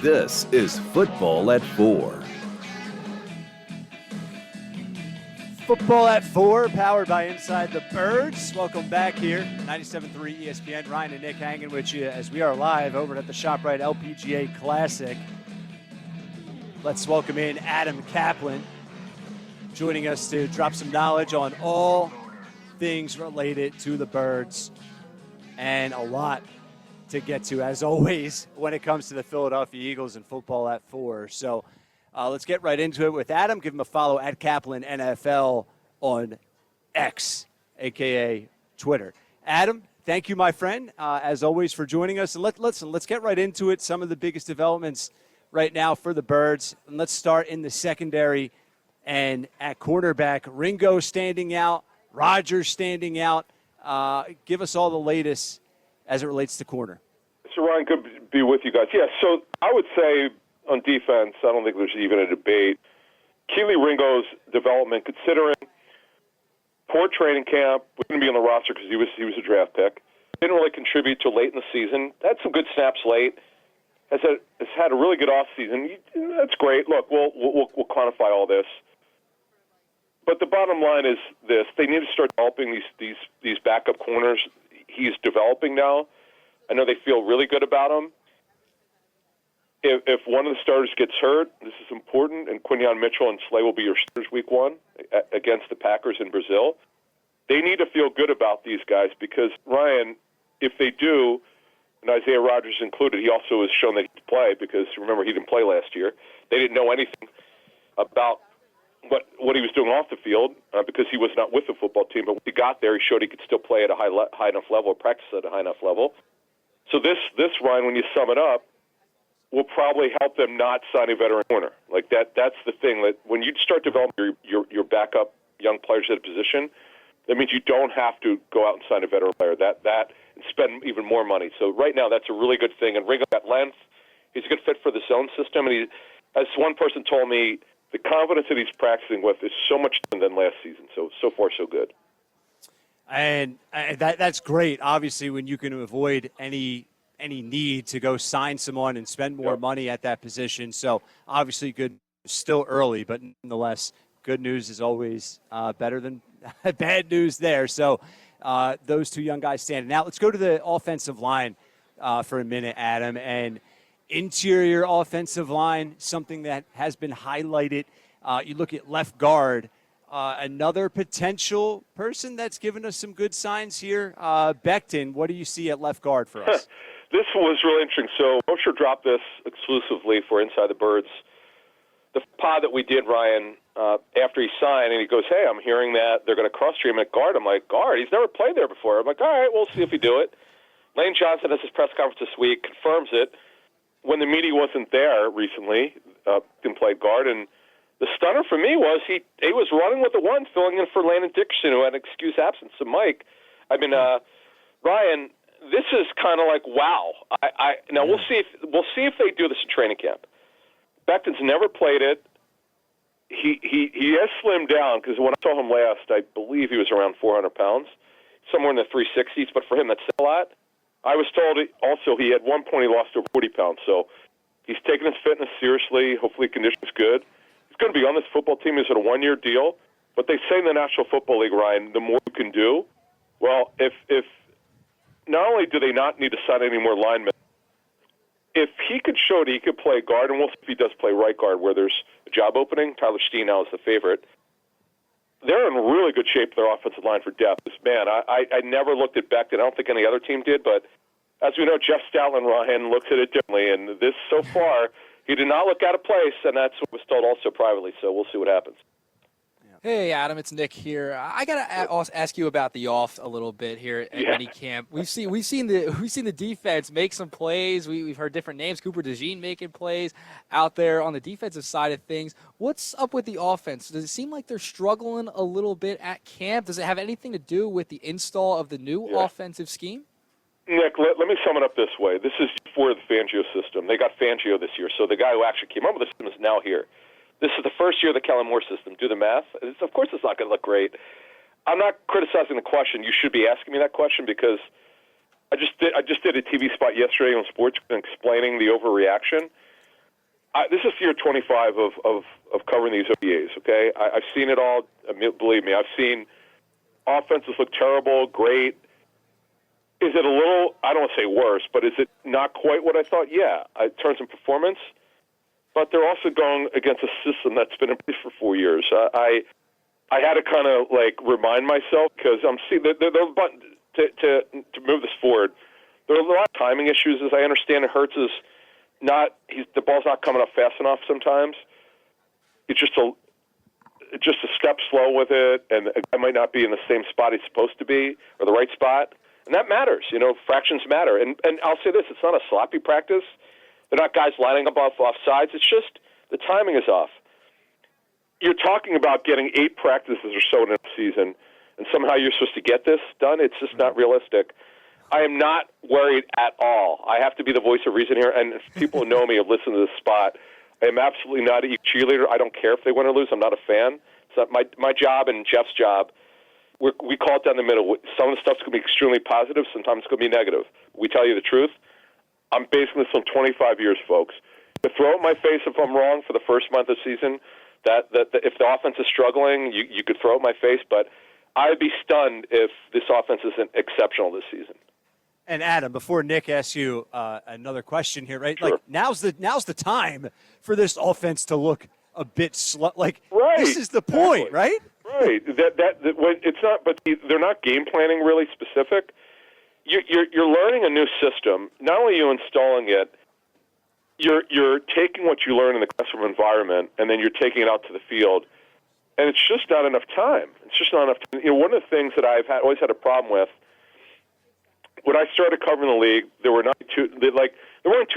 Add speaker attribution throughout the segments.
Speaker 1: This is Football at 4.
Speaker 2: Football at 4, powered by Inside the Birds. Welcome back here, 97.3 ESPN. Ryan and Nick hanging with you as we are live over at the ShopRite LPGA Classic. Let's welcome in Adam Caplan, joining us to drop some knowledge on all things related to the Birds, and a lot to get to, as always, when it comes to the Philadelphia Eagles and Football at 4. So let's get right into it with Adam. Give him a follow at Caplan NFL on X, a.k.a. Twitter. Adam, thank you, my friend, as always, for joining us. And let's get right into it. Some of the biggest developments right now for the Birds. And let's start in the secondary and at cornerback. Ringo standing out, Rodgers standing out. Give us all the latest as it relates to corner.
Speaker 3: So, Ryan, good to be with you guys. Yeah, so I would say on defense, I don't think there's even a debate. Keely Ringo's development, considering poor training camp, was going to be on the roster because he was a draft pick. Didn't really contribute till late in the season. Had some good snaps late. Has had a really good offseason. That's great. Look, we'll quantify all this. But the bottom line is this: they need to start developing these backup corners. He's developing now. I know they feel really good about him. If one of the starters gets hurt, this is important, and Quinyon Mitchell and Slay will be your starters week 1 against the Packers in Brazil. They need to feel good about these guys because, Ryan, if they do, and Isaiah Rodgers included, he also has shown that he can play because, remember, he didn't play last year. They didn't know anything about what he was doing off the field because he was not with the football team. But when he got there, he showed he could still play at a high enough level, or practice at a high enough level. So this, Ryan, when you sum it up, will probably help them not sign a veteran corner. Like that's the thing. That when you start developing your backup young players at a position, that means you don't have to go out and sign a veteran player. That and spend even more money. So right now, that's a really good thing. And Ringo got length. He's a good fit for the zone system. And as one person told me, the confidence that he's practicing with is so much different than last season. So far, so good.
Speaker 2: And that's great. Obviously, when you can avoid any need to go sign someone and spend more money at that position. So obviously good, still early, but nonetheless, good news is always better than bad news there. So those two young guys standing out. Let's go to the offensive line for a minute, Adam. And interior offensive line, something that has been highlighted. You look at left guard, another potential person that's given us some good signs here. Becton, what do you see at left guard for us?
Speaker 3: This was really interesting. So Mosher dropped this exclusively for Inside the Birds. The pod that we did, Ryan, after he signed, and he goes, hey, I'm hearing that they're going to cross-stream at guard. I'm like, guard? He's never played there before. I'm like, all right, we'll see if we do it. Lane Johnson has his press conference this week, confirms it. When the media wasn't there recently, didn't play guard, and the stunner for me was he was running with the one, filling in for Landon Dickerson, who had an excuse absence. So, Mike, Ryan, this is kind of like wow. Now we'll see if they do this in training camp. Becton's never played it. He has slimmed down because when I saw him last, I believe he was around 400 pounds, somewhere in the 360s. But for him, that's still a lot. I was told also he at one point he lost over 40 pounds. So he's taking his fitness seriously. Hopefully condition's good. He's going to be on this football team. Is it a one-year deal? But they say in the National Football League, Ryan, the more you can do. Well, if not only do they not need to sign any more linemen, if he could show that he could play guard, and we'll see if he does play right guard where there's a job opening, Tyler Steen now is the favorite, they're in really good shape, their offensive line, for depth. Man, I never looked at Becton. I don't think any other team did, but as we know, Jeff Stoutland, Ryan, looks at it differently, and this, so far, he did not look out of place, and that's what was told also privately, so we'll see what happens.
Speaker 4: Hey, Adam, it's Nick here. I got to ask you about the off a little bit here at minicamp. We've seen the defense make some plays. We've heard different names. Cooper DeJean making plays out there on the defensive side of things. What's up with the offense? Does it seem like they're struggling a little bit at camp? Does it have anything to do with the install of the new offensive scheme?
Speaker 3: Nick, let me sum it up this way. This is for the Fangio system. They got Fangio this year, so the guy who actually came up with the system is now here. This is the first year of the Kellen Moore system. Do the math. Of course it's not going to look great. I'm not criticizing the question. You should be asking me that question because I just did a TV spot yesterday on sports explaining the overreaction. this is year 25 of covering these OTAs, okay? I've seen it all. Believe me, I've seen offenses look terrible, great. Is it a little, I don't want to say worse, but is it not quite what I thought? Yeah, in terms of performance. But they're also going against a system that's been in place for 4 years. I had to kind of like remind myself because I'm seeing to move this forward. There are a lot of timing issues, as I understand it. Hurts is the ball's not coming up fast enough sometimes. It's just a step slow with it, and a guy might not be in the same spot he's supposed to be or the right spot, and that matters. Fractions matter. And I'll say this: it's not a sloppy practice. They're not guys lining up off sides. It's just the timing is off. You're talking about getting 8 practices or so in a season, and somehow you're supposed to get this done. It's just not realistic. I am not worried at all. I have to be the voice of reason here, and if people who know me have listened to this spot. I am absolutely not a cheerleader. I don't care if they win or lose. I'm not a fan. It's not my job and Jeff's job. We call it down the middle. Some of the stuff's going to be extremely positive. Sometimes it's going to be negative. We tell you the truth. I'm basing this on 25 years, folks. To throw it in my face if I'm wrong for the first month of the season, that if the offense is struggling, you could throw it in my face. But I'd be stunned if this offense isn't exceptional this season.
Speaker 2: And Adam, before Nick asks you another question here, right?
Speaker 3: Sure.
Speaker 2: Like now's the time for this offense to look a bit slow. Like
Speaker 3: right.
Speaker 2: This is the point, right?
Speaker 3: Right. That when it's not, but they're not game planning really specific. You're learning a new system. Not only are you installing it, you're taking what you learn in the classroom environment, and then you're taking it out to the field. And it's just not enough time. It's just not enough time. One of the things that I've always had a problem with. When I started covering the league, there weren't 2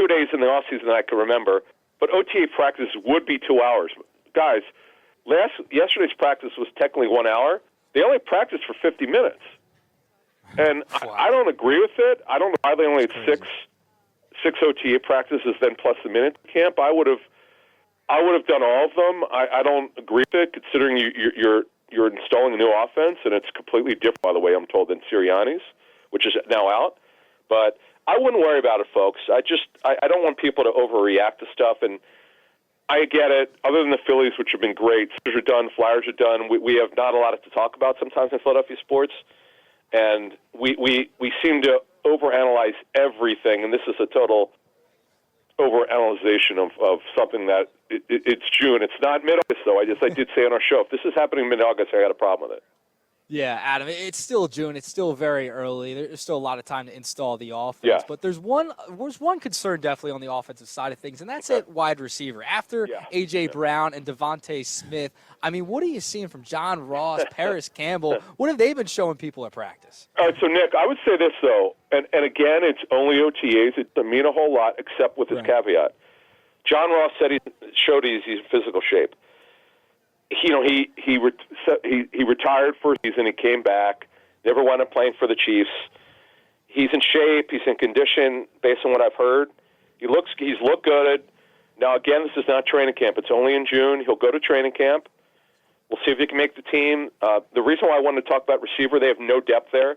Speaker 3: days in the offseason that I can remember, but OTA practice would be 2 hours. Guys, yesterday's practice was technically 1 hour. They only practiced for 50 minutes. And wow. I don't agree with it. I don't know why they only had six OTA practices then plus the minute camp. I would have done all of them. I don't agree with it, considering you're installing a new offense, and it's completely different, by the way, I'm told, than Sirianni's, which is now out. But I wouldn't worry about it, folks. I don't want people to overreact to stuff, and I get it. Other than the Phillies, which have been great, Steelers are done, Flyers are done. We have not a lot to talk about sometimes in Philadelphia sports, and we seem to overanalyze everything, and this is a total overanalyzation of something that it's June. It's not mid-August, though. I did say on our show, if this is happening mid-August, I got a problem with it.
Speaker 4: Yeah, Adam, it's still June. It's still very early. There's still a lot of time to install the offense.
Speaker 3: Yeah.
Speaker 4: But there's one concern definitely on the offensive side of things, and that's at wide receiver. After A.J. Brown and Devontae Smith, I mean, what are you seeing from John Ross, Paris Campbell? What have they been showing people at practice?
Speaker 3: All right, so, Nick, I would say this, though, and again, it's only OTAs. It doesn't mean a whole lot except with this caveat. John Ross said he's in physical shape. He retired for a season. He came back. Never wound up playing for the Chiefs. He's in shape. He's in condition, based on what I've heard. He's looked good. Now, again, this is not training camp. It's only in June. He'll go to training camp. We'll see if he can make the team. The reason why I wanted to talk about receiver, they have no depth there.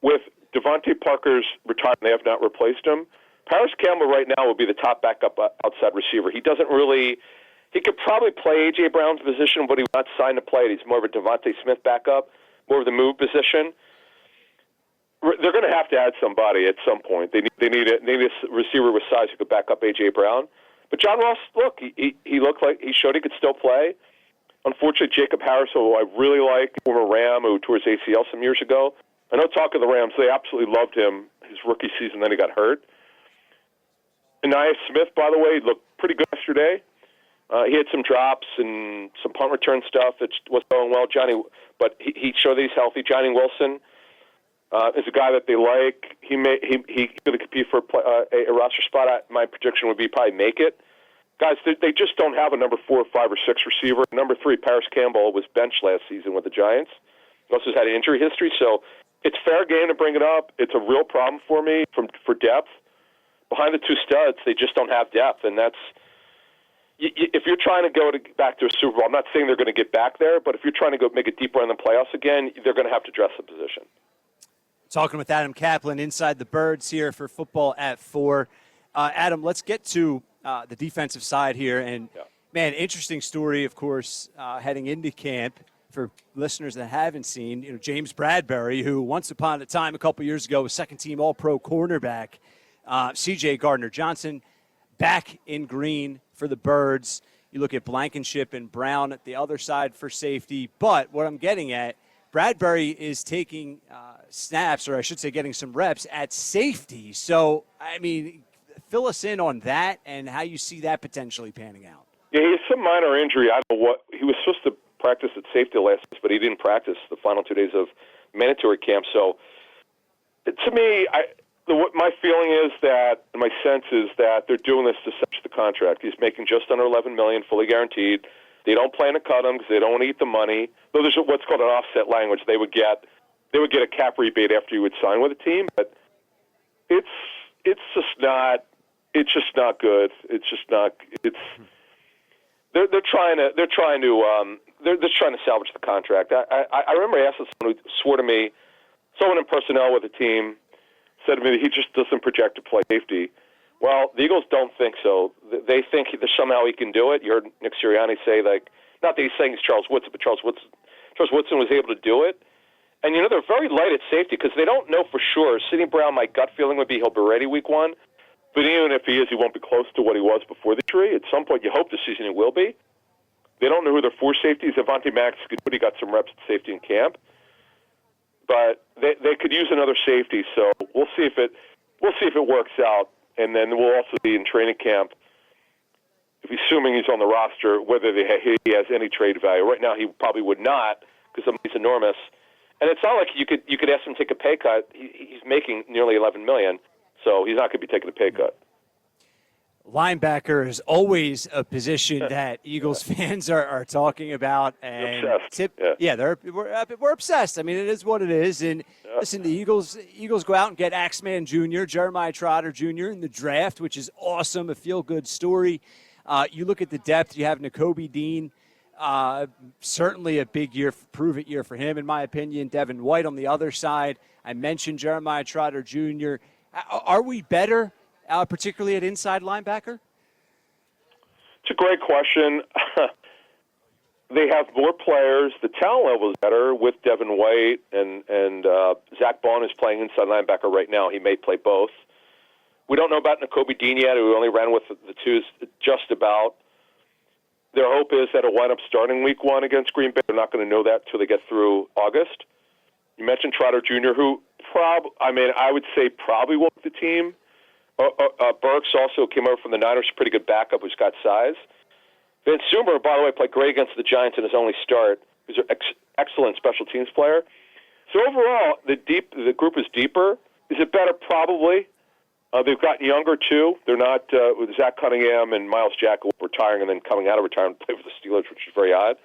Speaker 3: With Devontae Parker's retirement, they have not replaced him. Paris Campbell right now would be the top backup outside receiver. He doesn't really. He could probably play A.J. Brown's position, but he's not signed to play it. He's more of a Devontae Smith backup, more of the move position. They're going to have to add somebody at some point. They need a receiver with size who could back up A.J. Brown. But John Ross, look, he looked like he showed he could still play. Unfortunately, Jacob Harris, who I really like, former Ram, who tore his ACL some years ago. I know talk of the Rams, they absolutely loved him his rookie season, then he got hurt. Anais Smith, by the way, looked pretty good yesterday. He had some drops and some punt return stuff that was going well. But he showed that he's healthy. Johnny Wilson is a guy that they like. He's going to compete for a roster spot. My prediction would be probably make it. Guys, they just don't have a number 4, 5, or 6 receiver. Number 3, Paris Campbell, was benched last season with the Giants. He also has had an injury history, so it's fair game to bring it up. It's a real problem for me for depth. Behind the 2 studs, they just don't have depth, and that's. If you're trying to go back to a Super Bowl, I'm not saying they're going to get back there, but if you're trying to go make a deep run in the playoffs again, they're going to have to dress the position.
Speaker 2: Talking with Adam Caplan inside the Birds here for Football at 4. Adam, let's get to the defensive side here. And, man, interesting story, of course, heading into camp. For listeners that haven't seen, James Bradbury, who once upon a time, a couple years ago, was second-team All-Pro cornerback. C.J. Gardner-Johnson back in green for the Birds. You look at Blankenship and Brown at the other side for safety. But what I'm getting at, Bradbury is taking snaps, or I should say getting some reps at safety. So, I mean, fill us in on that and how you see that potentially panning out. Yeah,
Speaker 3: he has some minor injury. I don't know what he was supposed to practice at safety last week, but he didn't practice the final 2 days of mandatory camp. So, to me, my feeling is that, my sense is that they're doing this to cinch the contract. He's making just under $11 million, fully guaranteed. They don't plan to cut him because they don't want to eat the money. Though there's what's called an offset language. They would get a cap rebate after you would sign with a team, but it's just not good. It's just not. They're trying to salvage the contract. I remember asking someone who swore to me, someone in personnel with the team said to me that he just doesn't project to play safety. Well, the Eagles don't think so. They think that somehow he can do it. You heard Nick Sirianni say, not that he's saying he's Charles Woodson, but Charles Woodson was able to do it. And, they're very light at safety because they don't know for sure. Sidney Brown, my gut feeling would be he'll be ready week 1. But even if he is, he won't be close to what he was before the injury. At some point, you hope this season he will be. They don't know who their 4 safeties. Avonte Max he got some reps at safety in camp. But they could use another safety, so we'll see if it works out. And then we'll also be in training camp, assuming he's on the roster, whether he has any trade value. Right now, he probably would not because he's enormous. And it's not like you could ask him to take a pay cut. He's making nearly $11 million, so he's not going to be taking a pay cut.
Speaker 2: Linebacker is always a position that Eagles fans are talking about, and we're obsessed. I mean, it is what it is. And listen, the Eagles go out and get Axeman Jr., Jeremiah Trotter Jr. in the draft, which is awesome, a feel-good story. You look at the depth. You have Nakobe Dean, certainly a big year, prove-it year for him, in my opinion. Devin White on the other side. I mentioned Jeremiah Trotter Jr. Are we better? Particularly at inside linebacker?
Speaker 3: It's a great question. They have more players. The talent level is better with Devin White, and Zach Bond is playing inside linebacker right now. He may play both. We don't know about Nakobe Dean yet. We only ran with the twos just about. Their hope is that it'll wind up starting week 1 against Green Bay. They're not going to know that until they get through August. You mentioned Trotter Jr., who I would say probably will make the team. Burks also came over from the Niners, a pretty good backup who's got size. Van Sumer, by the way, played great against the Giants in his only start. He's an excellent special teams player. So overall, the group is deeper. Is it better? Probably. They've gotten younger, too. They're not with Zach Cunningham and Miles Jack retiring and then coming out of retirement to play for the Steelers, which is very odd.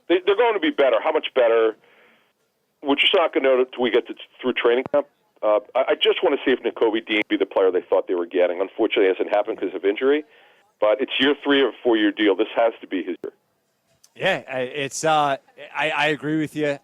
Speaker 3: They're going to be better. How much better? We're just not going to know until we get through training camp. I just want to see if Nakobe Dean be the player they thought they were getting. Unfortunately, it hasn't happened because of injury. But it's year 3 of a 4-year deal. This has to be his year.
Speaker 2: Yeah, it's. I agree with you.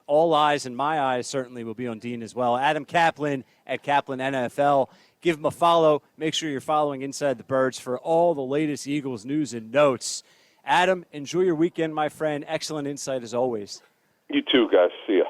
Speaker 2: All eyes, and my eyes certainly, will be on Dean as well. Adam Caplan at Caplan NFL. Give him a follow. Make sure you're following Inside the Birds for all the latest Eagles news and notes. Adam, enjoy your weekend, my friend. Excellent insight as always.
Speaker 3: You too, guys. See ya.